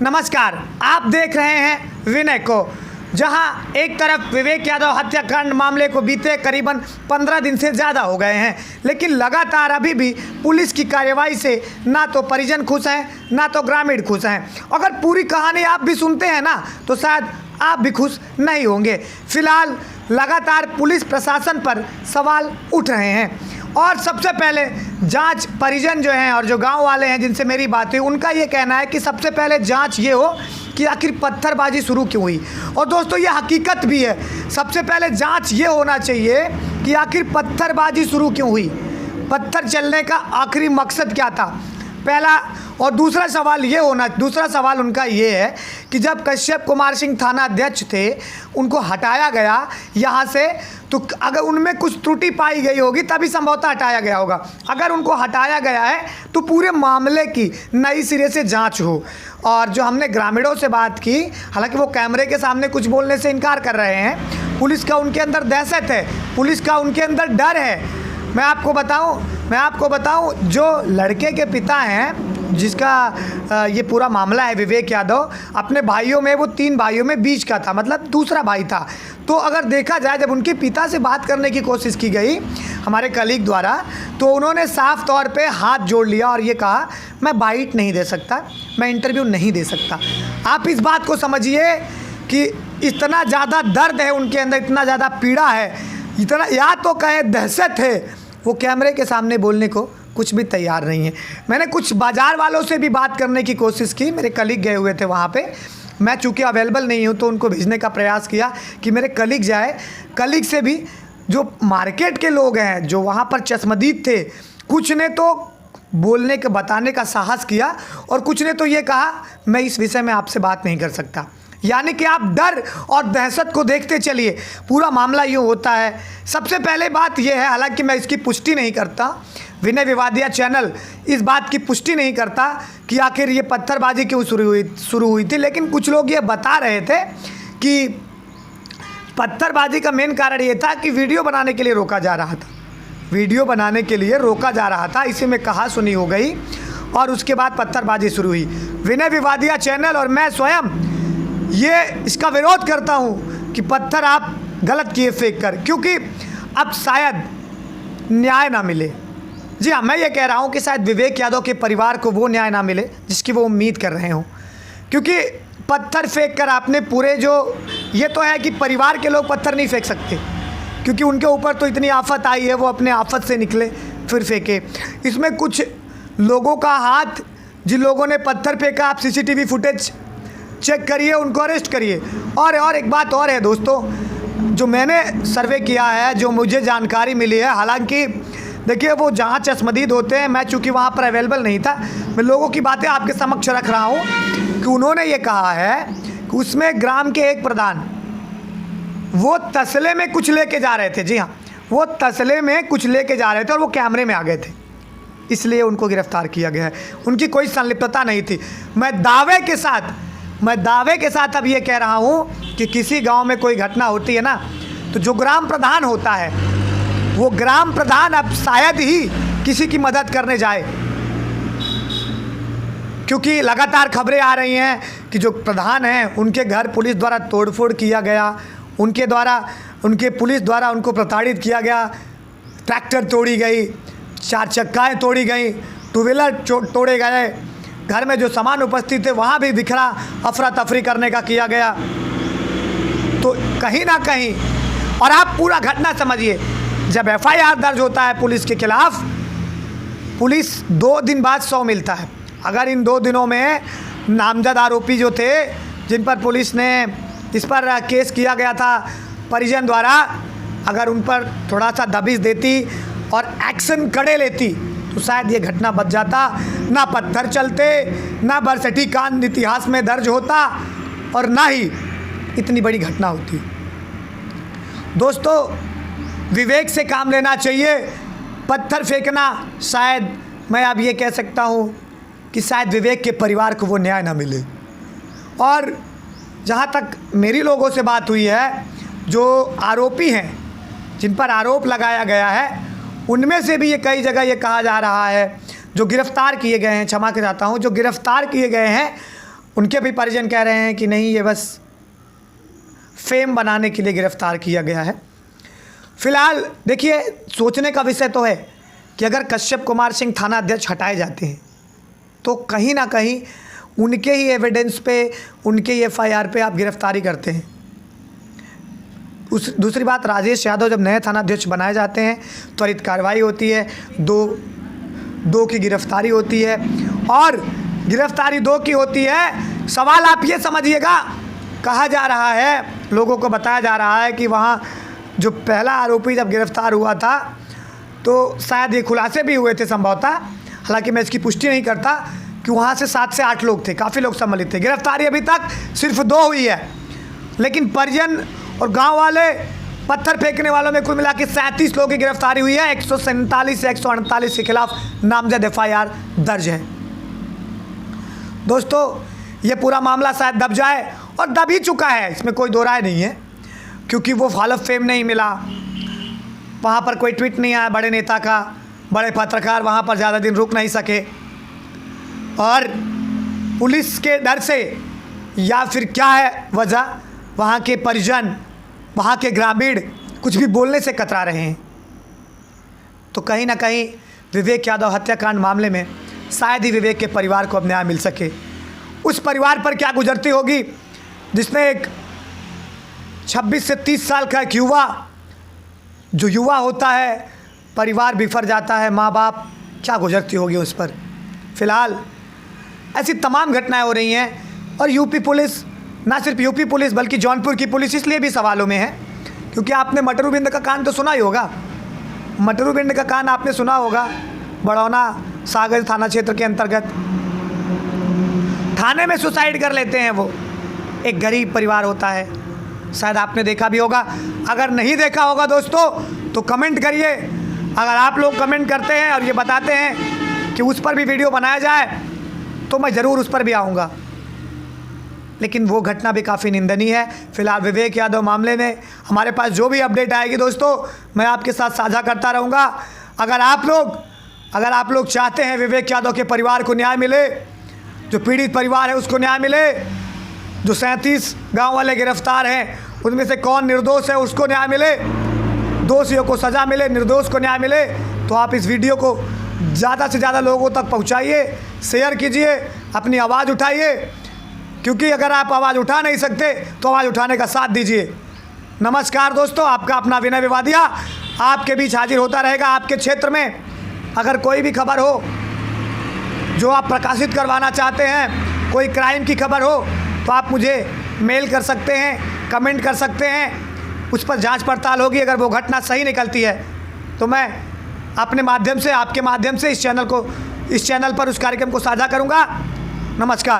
नमस्कार, आप देख रहे हैं विनय को। जहां एक तरफ विवेक यादव हत्याकांड मामले को बीते करीबन 15 दिन से ज़्यादा हो गए हैं, लेकिन लगातार अभी भी पुलिस की कार्रवाई से ना तो परिजन खुश हैं ना तो ग्रामीण खुश हैं। अगर पूरी कहानी आप भी सुनते हैं ना तो शायद आप भी खुश नहीं होंगे। फिलहाल लगातार पुलिस प्रशासन पर सवाल उठ रहे हैं और सबसे पहले जांच परिजन जो हैं और जो गांव वाले हैं जिनसे मेरी बात हुई, उनका ये कहना है कि सबसे पहले जांच ये हो कि आखिर पत्थरबाजी शुरू क्यों हुई। और दोस्तों ये हकीकत भी है, सबसे पहले जांच ये होना चाहिए कि आखिर पत्थरबाजी शुरू क्यों हुई, पत्थर चलने का आखिरी मकसद क्या था, पहला। और दूसरा सवाल उनका ये है कि जब कश्यप कुमार सिंह थाना अध्यक्ष थे, उनको हटाया गया यहाँ से, तो अगर उनमें कुछ त्रुटि पाई गई होगी तभी संभवतः हटाया गया होगा। अगर उनको हटाया गया है तो पूरे मामले की नई सिरे से जांच हो। और जो हमने ग्रामीणों से बात की, हालांकि वो कैमरे के सामने कुछ बोलने से इनकार कर रहे हैं, पुलिस का उनके अंदर दहशत है, पुलिस का उनके अंदर डर है। मैं आपको बताऊं जो लड़के के पिता हैं, जिसका ये पूरा मामला है, विवेक यादव, अपने भाइयों में वो 3 भाइयों में बीच का था, मतलब दूसरा भाई था। तो अगर देखा जाए, जब उनके पिता से बात करने की कोशिश की गई हमारे कलीग द्वारा, तो उन्होंने साफ तौर पे हाथ जोड़ लिया और ये कहा, मैं बाइट नहीं दे सकता, मैं इंटरव्यू नहीं दे सकता। आप इस बात को समझिए कि इतना ज़्यादा दर्द है उनके अंदर, इतना ज़्यादा पीड़ा है, इतना या तो कहे दहशत है, वो कैमरे के सामने बोलने को कुछ भी तैयार नहीं है। मैंने कुछ बाज़ार वालों से भी बात करने की कोशिश की, मेरे कलीग गए हुए थे वहाँ पे। मैं चूँकि अवेलेबल नहीं हूँ तो उनको भेजने का प्रयास किया कि मेरे कलीग जाए। कलीग से भी जो मार्केट के लोग हैं, जो वहाँ पर चश्मदीद थे, कुछ ने तो बोलने के बताने का साहस किया और कुछ ने तो ये कहा, मैं इस विषय में आपसे बात नहीं कर सकता। यानी कि आप डर और दहशत को देखते चलिए, पूरा मामला यूँ होता है। सबसे पहले बात यह है, हालांकि मैं इसकी पुष्टि नहीं करता, विनय विवादिया चैनल इस बात की पुष्टि नहीं करता कि आखिर ये पत्थरबाजी क्यों शुरू हुई थी, लेकिन कुछ लोग ये बता रहे थे कि पत्थरबाजी का मेन कारण ये था कि वीडियो बनाने के लिए रोका जा रहा था, इसी में कहा सुनी हो गई और उसके बाद पत्थरबाजी शुरू हुई। विनय विवादिया चैनल और मैं स्वयं ये इसका विरोध करता हूँ कि पत्थर आप गलत किए फेंक कर, क्योंकि अब शायद न्याय ना मिले। जी हाँ, मैं ये कह रहा हूँ कि शायद विवेक यादव के परिवार को वो न्याय ना मिले जिसकी वो उम्मीद कर रहे हों, क्योंकि पत्थर फेंक कर आपने पूरे जो ये तो है कि परिवार के लोग पत्थर नहीं फेंक सकते, क्योंकि उनके ऊपर तो इतनी आफत आई है, वो अपने आफत से निकले फिर फेंके। इसमें कुछ लोगों का हाथ, जिन लोगों ने पत्थर फेंका, आप CCTV फुटेज चेक करिए, उनको अरेस्ट करिए। और एक बात और है दोस्तों, जो मैंने सर्वे किया है, जो मुझे जानकारी मिली है, हालांकि देखिए वो जहाँ चश्मदीद होते हैं, मैं चूँकि वहाँ पर अवेलेबल नहीं था, मैं लोगों की बातें आपके समक्ष रख रहा हूँ कि उन्होंने ये कहा है कि उसमें ग्राम के एक प्रधान वो तसले में कुछ लेके जा रहे थे। जी हाँ, वो तसले में कुछ लेके जा रहे थे और वो कैमरे में आ गए थे, इसलिए उनको गिरफ्तार किया गया है। उनकी कोई संलिप्तता नहीं थी। मैं दावे के साथ अब ये कह रहा हूँ कि किसी गांव में कोई घटना होती है ना, तो जो ग्राम प्रधान होता है, वो ग्राम प्रधान अब शायद ही किसी की मदद करने जाए, क्योंकि लगातार खबरें आ रही हैं कि जो प्रधान हैं उनके घर पुलिस द्वारा तोड़फोड़ किया गया, उनके पुलिस द्वारा उनको प्रताड़ित किया गया, ट्रैक्टर तोड़ी गई, 4 चक्काएँ तोड़ी गई, 2 व्हीलर तोड़े गए, घर में जो सामान उपस्थित थे वहाँ भी बिखरा अफरा तफरी करने का किया गया। तो कहीं ना कहीं, और आप पूरा घटना समझिए, जब FIR दर्ज होता है पुलिस के खिलाफ, पुलिस 2 दिन बाद 100 मिलता है। अगर इन 2 दिनों में नामजद आरोपी जो थे, जिन पर पुलिस ने इस पर केस किया गया था परिजन द्वारा, अगर उन पर थोड़ा सा दबिश देती और एक्शन कड़े लेती तो शायद ये घटना बच जाता, ना पत्थर चलते, ना बरसठी कांड इतिहास में दर्ज होता और ना ही इतनी बड़ी घटना होती। दोस्तों, विवेक से काम लेना चाहिए। पत्थर फेंकना, शायद मैं अब ये कह सकता हूँ कि शायद विवेक के परिवार को वो न्याय ना मिले। और जहाँ तक मेरी लोगों से बात हुई है, जो आरोपी हैं, जिन पर आरोप लगाया गया है, उनमें से भी ये कई जगह ये कहा जा रहा है, जो गिरफ़्तार किए गए हैं, क्षमा के चाहता हूँ, जो गिरफ़्तार किए गए हैं, उनके भी परिजन कह रहे हैं कि नहीं, ये बस फेम बनाने के लिए गिरफ्तार किया गया है। फिलहाल देखिए, सोचने का विषय तो है कि अगर कश्यप कुमार सिंह थाना अध्यक्ष हटाए जाते हैं तो कहीं ना कहीं उनके ही एविडेंस पे, उनके ही एफआईआर पे आप गिरफ्तारी करते हैं। दूसरी बात, राजेश यादव जब नए थाना अध्यक्ष बनाए जाते हैं त्वरित कार्रवाई होती है, दो की गिरफ्तारी होती है, और गिरफ्तारी 2 की होती है। सवाल आप ये समझिएगा, कहा जा रहा है, लोगों को बताया जा रहा है कि वहाँ जो पहला आरोपी जब गिरफ्तार हुआ था तो शायद ये खुलासे भी हुए थे संभवतः, हालांकि मैं इसकी पुष्टि नहीं करता, कि वहाँ से 7 से 8 लोग थे, काफ़ी लोग सम्मिलित थे। गिरफ्तारी अभी तक सिर्फ 2 हुई है, लेकिन परिजन और गांव वाले, पत्थर फेंकने वालों में कुल मिला के 37 लोगों की गिरफ्तारी हुई है। 147 से 148 के खिलाफ नामजद एफआईआर दर्ज है। दोस्तों, ये पूरा मामला शायद दब जाए, और दब ही चुका है, इसमें कोई दो राय नहीं है, क्योंकि वो हॉल ऑफ फेम नहीं मिला, वहाँ पर कोई ट्वीट नहीं आया बड़े नेता का, बड़े पत्रकार वहाँ पर ज़्यादा दिन रुक नहीं सके, और पुलिस के डर से या फिर क्या है वजह, वहाँ के परिजन, वहाँ के ग्रामीण कुछ भी बोलने से कतरा रहे हैं। तो कहीं ना कहीं विवेक यादव हत्याकांड मामले में शायद ही विवेक के परिवार को अब न्याय मिल सके। उस परिवार पर क्या गुजरती होगी जिसमें एक 26 से 30 साल का एक युवा होता है, परिवार बिफर जाता है, माँ बाप, क्या गुजरती होगी उस पर। फिलहाल ऐसी तमाम घटनाएं हो रही हैं, और यूपी पुलिस, ना सिर्फ यूपी पुलिस बल्कि जौनपुर की पुलिस इसलिए भी सवालों में है क्योंकि आपने मटरूबिंद का कांड तो सुना ही होगा। मटरूबिंद का कांड आपने सुना होगा, बड़ौना सागर थाना क्षेत्र के अंतर्गत। थाने में सुसाइड कर लेते हैं वो, एक गरीब परिवार होता है, शायद आपने देखा भी होगा। अगर नहीं देखा होगा दोस्तों तो कमेंट करिए। अगर आप लोग कमेंट करते हैं और ये बताते हैं कि उस पर भी वीडियो बनाया जाए तो मैं ज़रूर उस पर भी आऊँगा। लेकिन वो घटना भी काफ़ी निंदनीय है। फिलहाल विवेक यादव मामले में हमारे पास जो भी अपडेट आएगी दोस्तों, मैं आपके साथ साझा करता रहूँगा। अगर आप लोग चाहते हैं विवेक यादव के परिवार को न्याय मिले, जो पीड़ित परिवार है उसको न्याय मिले, जो 37 गांव वाले गिरफ्तार हैं उनमें से कौन निर्दोष है उसको न्याय मिले, दोषियों को सज़ा मिले, निर्दोष को न्याय मिले, तो आप इस वीडियो को ज़्यादा से ज़्यादा लोगों तक पहुँचाइए, शेयर कीजिए, अपनी आवाज़ उठाइए, क्योंकि अगर आप आवाज़ उठा नहीं सकते तो आवाज़ उठाने का साथ दीजिए। नमस्कार दोस्तों, आपका अपना विनय विवादिया आपके बीच हाजिर होता रहेगा। आपके क्षेत्र में अगर कोई भी खबर हो जो आप प्रकाशित करवाना चाहते हैं, कोई क्राइम की खबर हो, तो आप मुझे मेल कर सकते हैं, कमेंट कर सकते हैं, उस पर जांच पड़ताल होगी। अगर वो घटना सही निकलती है तो मैं अपने माध्यम से, आपके माध्यम से इस चैनल पर उस कार्यक्रम को साझा करूंगा। नमस्कार।